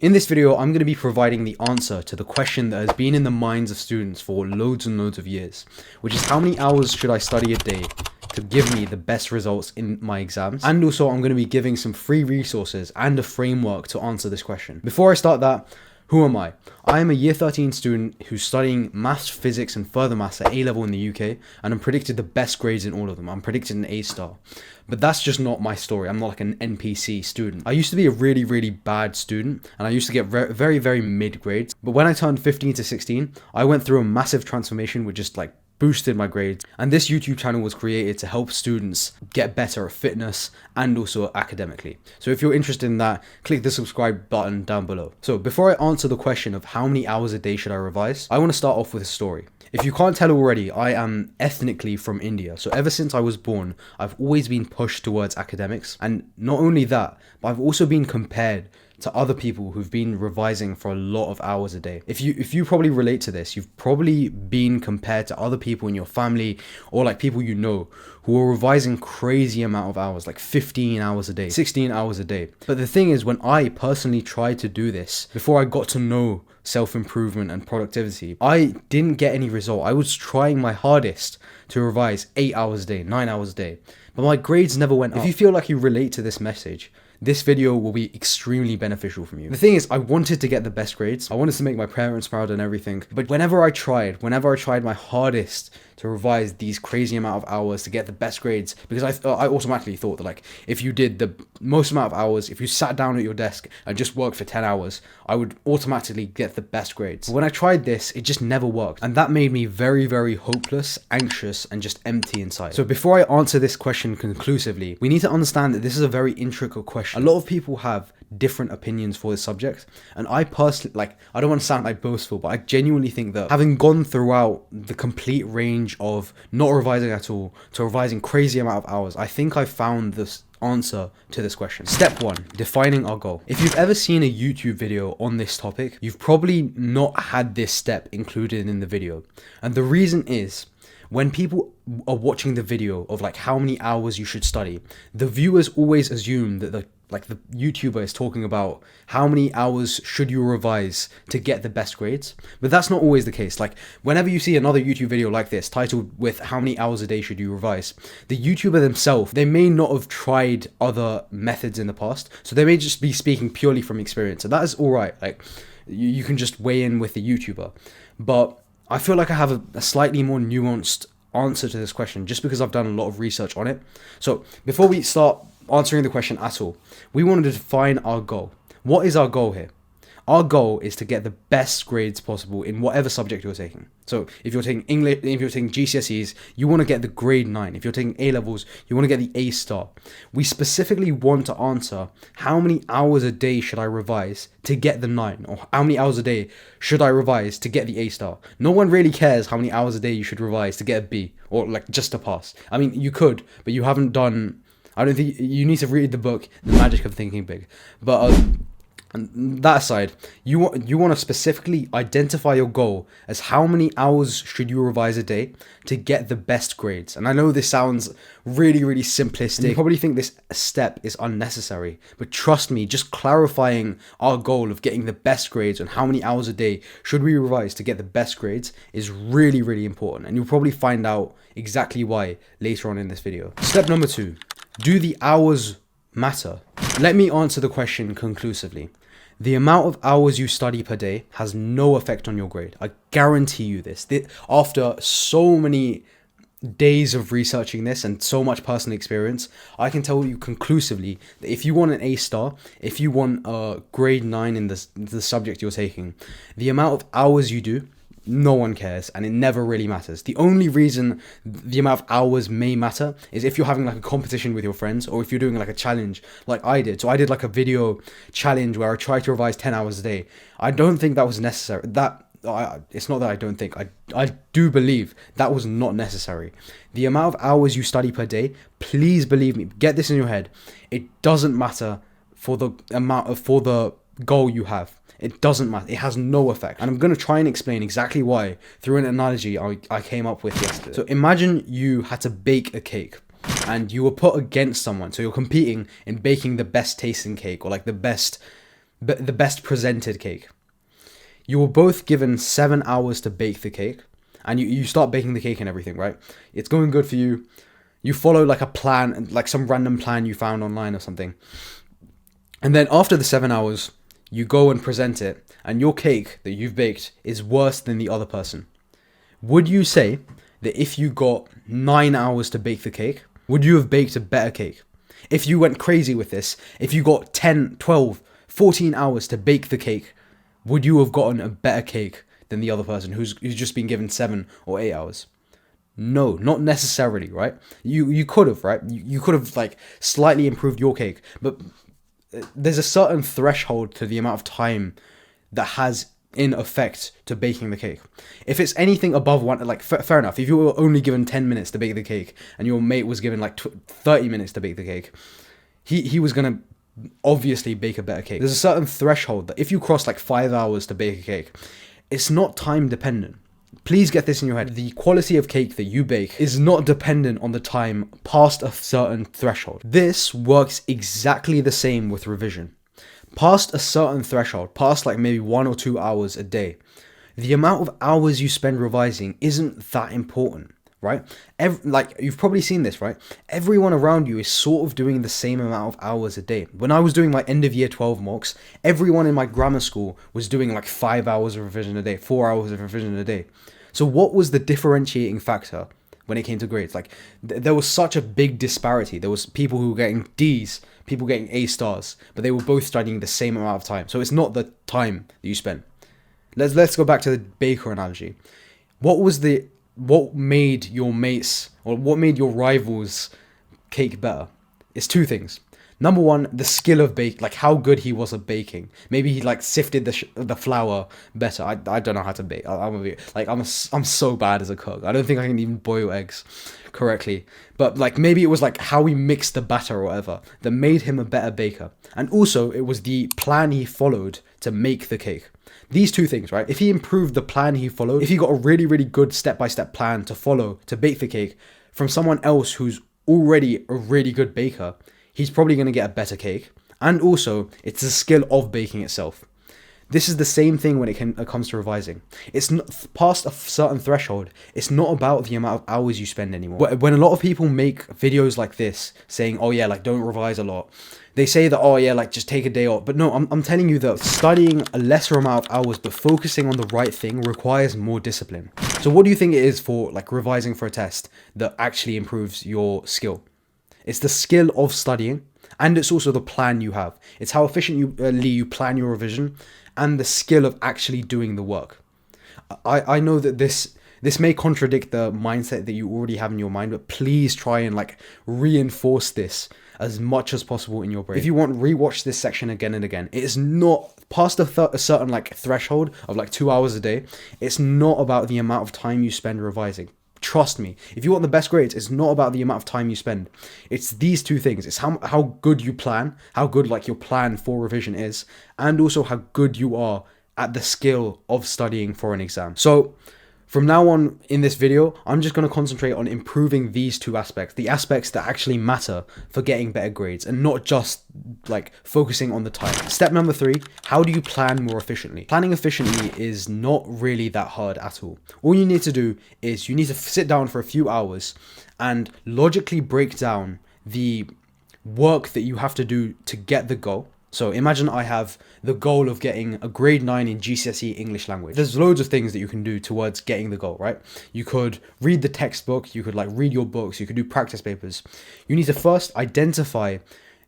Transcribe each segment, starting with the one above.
In this video, I'm going to be providing the answer to the question that has been in the minds of students for loads and loads of years, which is how many hours should I study a day to give me the best results in my exams? And also, I'm going to be giving some free resources and a framework to answer this question. Before I start that, who am I? I am a year 13 student who's studying maths, physics and further maths at A-level in the UK, and I'm predicted the best grades in all of them. I'm predicted an A-star. But that's just not my story. I'm not like an NPC student. I used to be a really bad student, and I used to get very mid grades. But when I turned 15 to 16, I went through a massive transformation which just like boosted my grades. And this YouTube channel was created to help students get better at fitness and also academically. So if you're interested in that, click the subscribe button down below. So before I answer the question of how many hours a day should I revise, I want to start off with a story. If you can't tell already, I am ethnically from India. So ever since I was born, I've always been pushed towards academics. And not only that, but I've also been compared to other people who've been revising for a lot of hours a day. If you probably relate to this, you've probably been compared to other people in your family or like people you know who are revising crazy amount of hours, like 15 hours a day, 16 hours a day. But the thing is, when I personally tried to do this, before I got to know self-improvement and productivity, I didn't get any result. I was trying my hardest to revise 8 hours a day, 9 hours a day, but my grades never went up. If you feel like you relate to this message, this video will be extremely beneficial for you. The thing is, I wanted to get the best grades. I wanted to make my parents proud and everything. But whenever I tried my hardest to revise these crazy amount of hours to get the best grades, because I automatically thought that like, if you did the most amount of hours, if you sat down at your desk and just worked for 10 hours, I would automatically get the best grades. But when I tried this, it just never worked. And that made me very hopeless, anxious, and just empty inside. So before I answer this question conclusively, we need to understand that this is a very intricate question. A lot of people have different opinions for this subject, and I personally, like, I don't want to sound like boastful, but I genuinely think that having gone throughout the complete range of not revising at all to revising crazy amount of hours, I think I found this answer to this question. Step 1, defining our goal. If you've ever seen a YouTube video on this topic, you've probably not had this step included in the video. And the reason is, when people are watching the video of like how many hours you should study, the viewers always assume that the YouTuber is talking about how many hours should you revise to get the best grades. But that's not always the case. Like, whenever you see another YouTube video like this titled with how many hours a day should you revise, the YouTuber themselves, they may not have tried other methods in the past, so they may just be speaking purely from experience, and that is all right. Like, you can just weigh in with the YouTuber. But I feel like I have a slightly more nuanced answer to this question just because I've done a lot of research on it. So before we start answering the question at all, we wanted to define our goal. What is our goal here? Our goal is to get the best grades possible in whatever subject you're taking. So if you're taking English, if you're taking GCSEs, you want to get the grade 9. If you're taking A-levels, you want to get the A-star. We specifically want to answer how many hours a day should I revise to get the 9, or how many hours a day should I revise to get the A-star. No one really cares how many hours a day you should revise to get a B, or like just to pass. I mean, you could, but you haven't done. I don't think you need to read the book, The Magic of Thinking Big. But and that aside, you want to specifically identify your goal as how many hours should you revise a day to get the best grades. And I know this sounds really simplistic. And you probably think this step is unnecessary, but trust me, just clarifying our goal of getting the best grades and how many hours a day should we revise to get the best grades is really important. And you'll probably find out exactly why later on in this video. Step number 2, do the hours matter? Let me answer the question conclusively. The amount of hours you study per day has no effect on your grade. I guarantee you this. After so many days of researching this and so much personal experience, I can tell you conclusively that if you want an A-star, if you want a grade 9 in the subject you're taking, the amount of hours you do, no one cares, and it never really matters. The only reason the amount of hours may matter is if you're having like a competition with your friends, or if you're doing like a challenge like I did. So I did like a video challenge where I tried to revise 10 hours a day. I don't think that was necessary. It's not that I don't think, I do believe that was not necessary. The amount of hours you study per day, please believe me, get this in your head, it doesn't matter for the goal you have. It doesn't matter. It has no effect. And I'm going to try and explain exactly why through an analogy I came up with yesterday. So imagine you had to bake a cake and you were put against someone. So you're competing in baking the best tasting cake, or like the best the best presented cake. You were both given 7 hours to bake the cake, and you start baking the cake and everything, right? It's going good for you. You follow like a plan, like some random plan you found online or something. And then after the 7 hours, you go and present it, and your cake that you've baked is worse than the other person. Would you say that if you got 9 hours to bake the cake, would you have baked a better cake? If you went crazy with this, if you got 10, 12, 14 hours to bake the cake, would you have gotten a better cake than the other person who's just been given 7 or 8 hours? No, not necessarily, right? You could have, right? You could have like slightly improved your cake, but there's a certain threshold to the amount of time that has in effect to baking the cake. If it's anything above one, like fair enough. If you were only given 10 minutes to bake the cake and your mate was given like 30 minutes to bake the cake, he was gonna obviously bake a better cake. There's a certain threshold that if you cross like 5 hours to bake a cake, it's not time dependent. Please get this in your head. The quality of cake that you bake is not dependent on the time past a certain threshold. This works exactly the same with revision. Past a certain threshold, past like maybe 1 or 2 hours a day, the amount of hours you spend revising isn't that important, right? Like you've probably seen this, right? Everyone around you is sort of doing the same amount of hours a day. When I was doing my end of year 12 mocks, everyone in my grammar school was doing like 5 hours of revision a day, 4 hours of revision a day. So what was the differentiating factor when it came to grades? Like there was such a big disparity. There was people who were getting D's, people getting A stars, but they were both studying the same amount of time. So it's not the time that you spend. Let's go back to the baker analogy. What made your mates or what made your rivals' cake better? It's 2 things. Number 1, the skill of bake, like how good he was at baking. Maybe he like sifted the flour better. I don't know how to bake. I'm so bad as a cook. I don't think I can even boil eggs correctly. But like maybe it was like how he mixed the batter or whatever that made him a better baker. And also it was the plan he followed to make the cake. These 2 things, right? If he improved the plan he followed, if he got a really, really good step-by-step plan to follow to bake the cake from someone else who's already a really good baker, he's probably going to get a better cake. And also, it's the skill of baking itself. This is the same thing when it comes to revising. It's not past a certain threshold. It's not about the amount of hours you spend anymore. When a lot of people make videos like this saying, oh yeah, like don't revise a lot, they say that, oh yeah, like just take a day off. But no, I'm telling you that studying a lesser amount of hours but focusing on the right thing requires more discipline. So what do you think it is for like revising for a test that actually improves your skill? It's the skill of studying, and it's also the plan you have. It's how efficiently you plan your revision, and the skill of actually doing the work. I know that this may contradict the mindset that you already have in your mind, but please try and like reinforce this as much as possible in your brain. If you want, rewatch this section again and again. It is not past a certain like threshold of like 2 hours a day. It's not about the amount of time you spend revising. Trust me, if you want the best grades, it's not about the amount of time you spend. It's these 2 things. It's how good you plan, how good like your plan for revision is, and also how good you are at the skill of studying for an exam. So from now on in this video, I'm just going to concentrate on improving these 2 aspects, the aspects that actually matter for getting better grades and not just like focusing on the time. Step number 3, how do you plan more efficiently? Planning efficiently is not really that hard at all. All you need to do is you need to sit down for a few hours and logically break down the work that you have to do to get the goal. So imagine I have the goal of getting a grade 9 in GCSE English language. There's loads of things that you can do towards getting the goal, right? You could read the textbook, you could like read your books, you could do practice papers. You need to first identify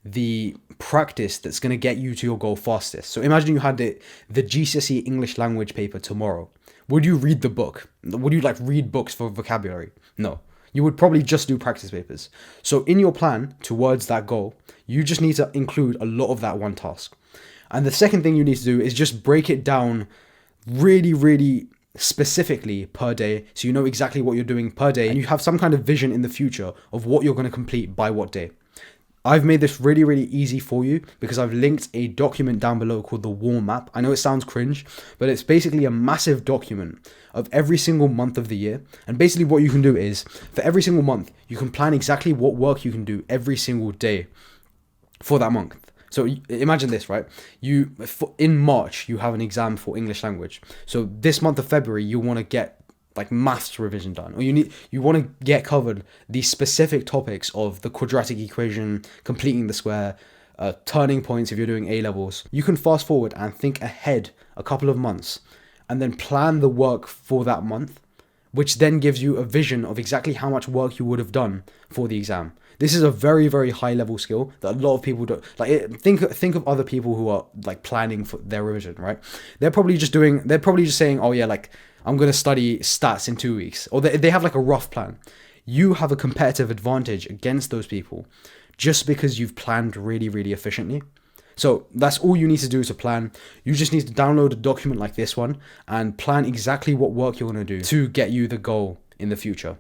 the practice that's going to get you to your goal fastest. So imagine you had the GCSE English language paper tomorrow. Would you read the book? Would you like read books for vocabulary? No. You would probably just do practice papers. So in your plan towards that goal, you just need to include a lot of that one task. And the second thing you need to do is just break it down really, really specifically per day, so you know exactly what you're doing per day and you have some kind of vision in the future of what you're going to complete by what day. I've made this really, really easy for you because I've linked a document down below called the warm map. I know it sounds cringe, but it's basically a massive document of every single month of the year. And basically what you can do is for every single month, you can plan exactly what work you can do every single day for that month. So imagine this, right? In March, you have an exam for English language. So this month of February, you want to get like maths revision done, or you want to get covered the specific topics of the quadratic equation, completing the square, turning points if you're doing A levels. You can fast forward and think ahead a couple of months and then plan the work for that month, which then gives you a vision of exactly how much work you would have done for the exam. This is a very, very high level skill that a lot of people don't like. Think of other people who are like planning for their revision, right? They're probably just saying, oh yeah, like I'm going to study stats in 2 weeks, or they have like a rough plan. You have a competitive advantage against those people just because you've planned really, really efficiently. So that's all you need to do to plan. You just need to download a document like this one and plan exactly what work you're going to do to get you the goal in the future.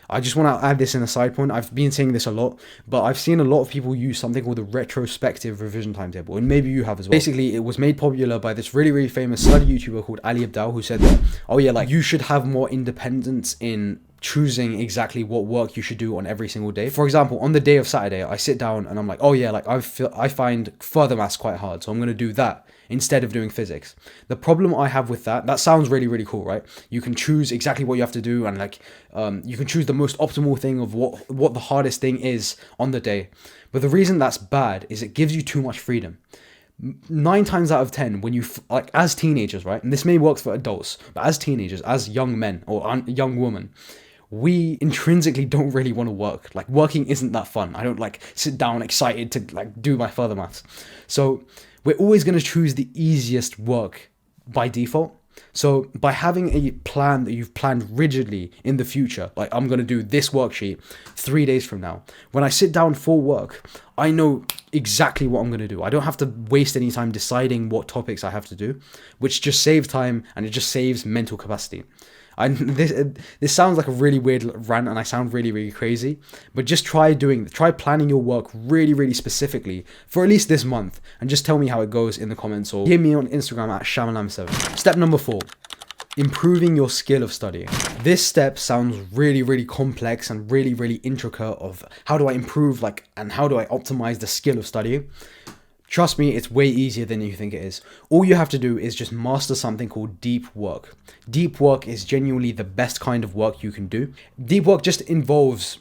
I just want to add this in a side point. I've been saying this a lot, but I've seen a lot of people use something called the retrospective revision timetable, and maybe you have as well. Basically, it was made popular by this really, really famous study YouTuber called Ali Abdal, who said that, oh yeah, like you should have more independence in choosing exactly what work you should do on every single day. For example, on the day of Saturday, I sit down and I'm like, oh yeah, like I find further maths quite hard, so I'm going to do that instead of doing physics. The problem I have with that sounds really, really cool, right? You can choose exactly what you have to do, and like you can choose the most optimal thing of what the hardest thing is on the day. But the reason that's bad is it gives you too much freedom. 9 times out of 10, when you like as teenagers, right? And this may work for adults, but as teenagers, as young men or young women, we intrinsically don't really want to work. Like working isn't that fun. I don't like sit down excited to like do my further maths. So we're always going to choose the easiest work by default. So by having a plan that you've planned rigidly in the future, like I'm going to do this worksheet 3 days from now, when I sit down for work, I know exactly what I'm going to do. I don't have to waste any time deciding what topics I have to do, which just saves time and it just saves mental capacity. This sounds like a really weird rant and I sound really, really crazy, but just try planning your work really, really specifically for at least this month and just tell me how it goes in the comments, or hit me on Instagram at shamalam7. Step number 4, improving your skill of studying. This step sounds really, really complex and really, really intricate of how do I improve and how do I optimize the skill of studying. Trust me, it's way easier than you think it is. All you have to do is just master something called deep work. Deep work is genuinely the best kind of work you can do. Deep work just involves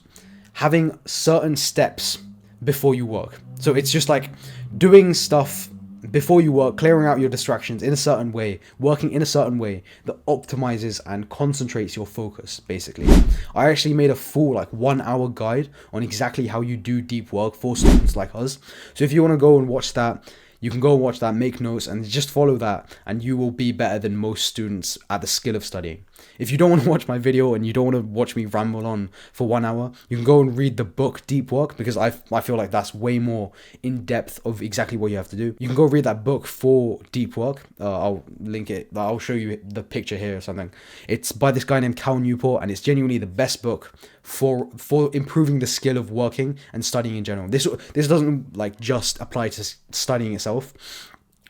having certain steps before you work. So it's just like doing stuff before you work, clearing out your distractions in a certain way, working in a certain way that optimizes and concentrates your focus, basically. I actually made a full 1 hour guide on exactly how you do deep work for students like us. So if you want to go and watch that, you can go and watch that, make notes, and just follow that, and you will be better than most students at the skill of studying. If you don't want to watch my video and you don't want to watch me ramble on for 1 hour, you can go and read the book Deep Work, because I feel like that's way more in depth of exactly what you have to do. You can go read that book for Deep Work. I'll link it. I'll show you the picture here or something. It's by this guy named Cal Newport, and it's genuinely the best book for improving the skill of working and studying in general. This doesn't just apply to studying itself.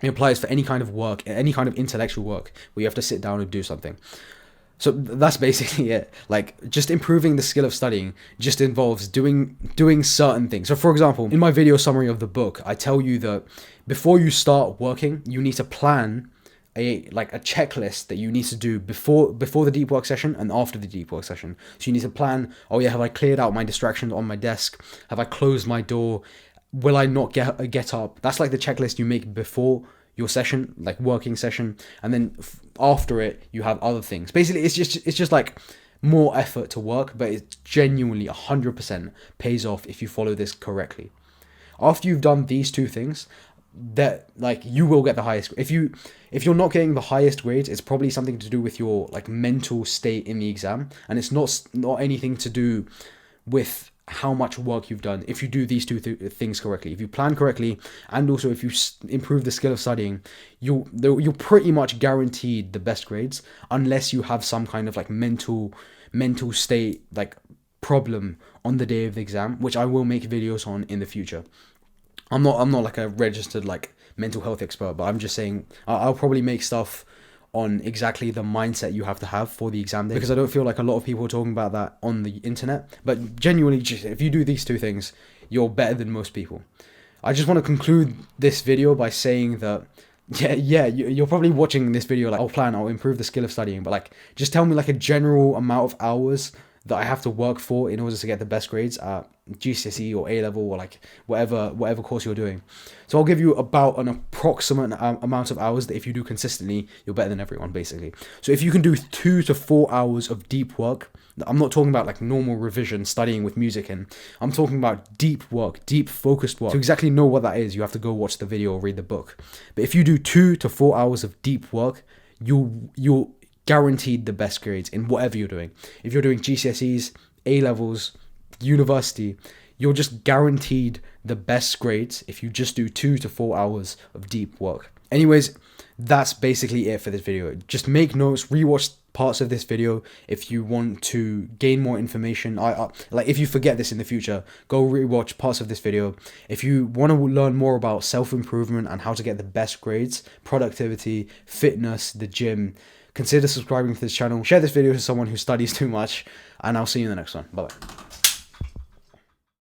It applies for any kind of work, any kind of intellectual work where you have to sit down and do something. So that's basically it. Just improving the skill of studying just involves doing certain things. So for example, in my video summary of the book, I tell you that before you start working, you need to plan a checklist that you need to do before the deep work session and after the deep work session. So you need to plan, oh yeah, have I cleared out my distractions on my desk? Have I closed my door? Will I not get up? That's the checklist you make before your session, working session, and then after it you have other things. Basically, it's just more effort to work, but it genuinely 100% pays off if you follow this correctly. After you've done these two things, that you will get the highest. If you're not getting the highest grades, it's probably something to do with your mental state in the exam, and it's not anything to do with how much work you've done. If you do these two things correctly, if you plan correctly, and also if you improve the skill of studying, you're pretty much guaranteed the best grades, unless you have some kind of mental state problem on the day of the exam, which I will make videos on in the future. I'm not a registered mental health expert, but I'm just saying I'll probably make stuff on exactly the mindset you have to have for the exam day, because I don't feel like a lot of people are talking about that on the internet. But genuinely, if you do these two things, you're better than most people. I just want to conclude this video by saying that, you're probably watching this video like, I'll improve the skill of studying, but like, just tell me like a general amount of hours that I have to work for in order to get the best grades at GCSE or A level or like whatever course you're doing. So I'll give you about an approximate amount of hours that if you do consistently, you're better than everyone basically. So if you can do 2 to 4 hours of deep work, I'm not talking about like normal revision studying with music in, I'm talking about deep work, deep focused work. To exactly know what that is, you have to go watch the video or read the book. But if you do 2 to 4 hours of deep work, you'll guaranteed the best grades in whatever you're doing. If you're doing GCSEs, A levels, university, you're just guaranteed the best grades if you just do 2 to 4 hours of deep work. Anyways, that's basically it for this video. Just make notes, rewatch parts of this video if you want to gain more information. Like if you forget this in the future, go rewatch parts of this video. If you want to learn more about self-improvement and how to get the best grades, productivity, fitness, the gym, consider subscribing to this channel. Share this video to someone who studies too much, and I'll see you in the next one. Bye bye.